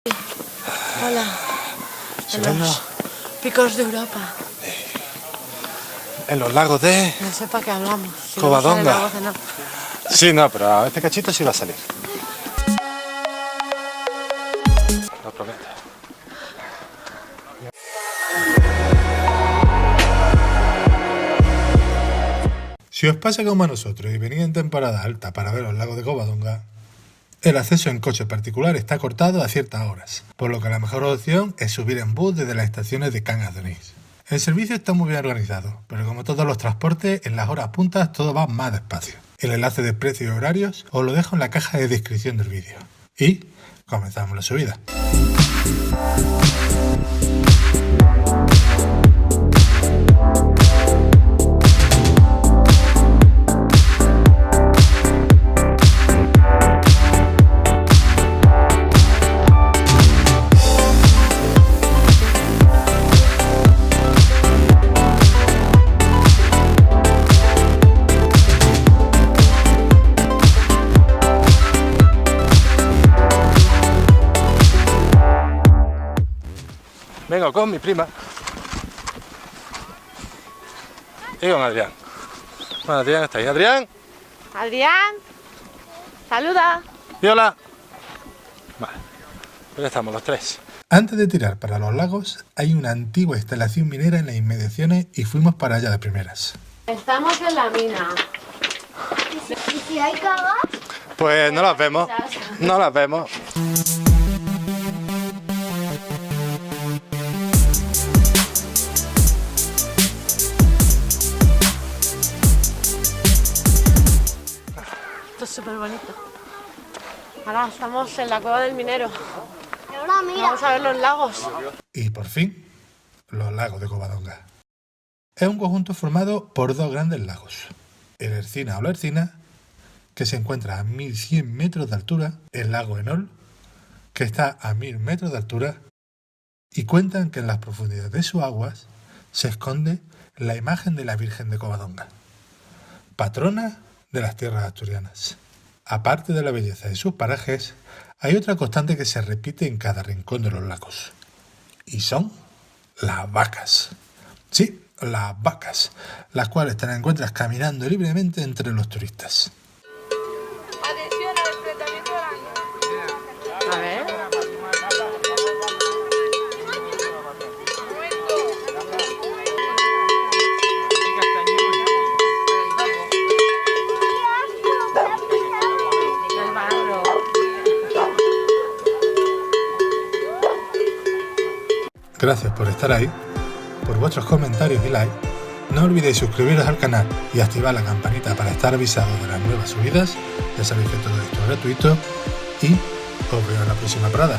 Hola. En los picos de Europa. En los lagos de... No sé para qué hablamos. Si Covadonga. no va a salir la voz, no. Sí, no, pero este cachito sí va a salir. Lo prometo. Si os pasa como a nosotros y venís en temporada alta para ver los lagos de Covadonga, el acceso en coche particular está cortado a ciertas horas, por lo que la mejor opción es subir en bus desde las estaciones de Cangas de Onís. El servicio está muy bien organizado, pero como todos los transportes, en las horas puntas todo va más despacio. El enlace de precios y horarios os lo dejo en la caja de descripción del vídeo. Y comenzamos la subida. Vengo con mi prima y con Adrián. Bueno, Adrián está ahí. ¡Adrián! Adrián, saluda. Y hola. Vale, pues ya estamos los tres. Antes de tirar para los lagos, hay una antigua instalación minera en las inmediaciones y fuimos para allá de primeras. Estamos en la mina. ¿Y si hay cagas? Pues no las vemos. No las vemos. Esto es súper bonito. Ahora estamos en la cueva del minero. Y ahora mira. Vamos a ver los lagos. Y por fin, los lagos de Covadonga. Es un conjunto formado por dos grandes lagos. El Ercina o la Ercina, que se encuentra a 1100 metros de altura, el lago Enol, que está a 1000 metros de altura, y cuentan que en las profundidades de sus aguas se esconde la imagen de la Virgen de Covadonga, patrona de las tierras asturianas. Aparte de la belleza de sus parajes, hay otra constante que se repite en cada rincón de los lagos, y son las vacas. Sí, las vacas, las cuales te las encuentras caminando libremente entre los turistas. Atención al enfrentamiento del año. A ver. El barro. Gracias por estar ahí, por vuestros comentarios y like. No olvidéis suscribiros al canal y activar la campanita para estar avisados de las nuevas subidas. Ya sabéis que todo esto es gratuito y os veo en la próxima parada.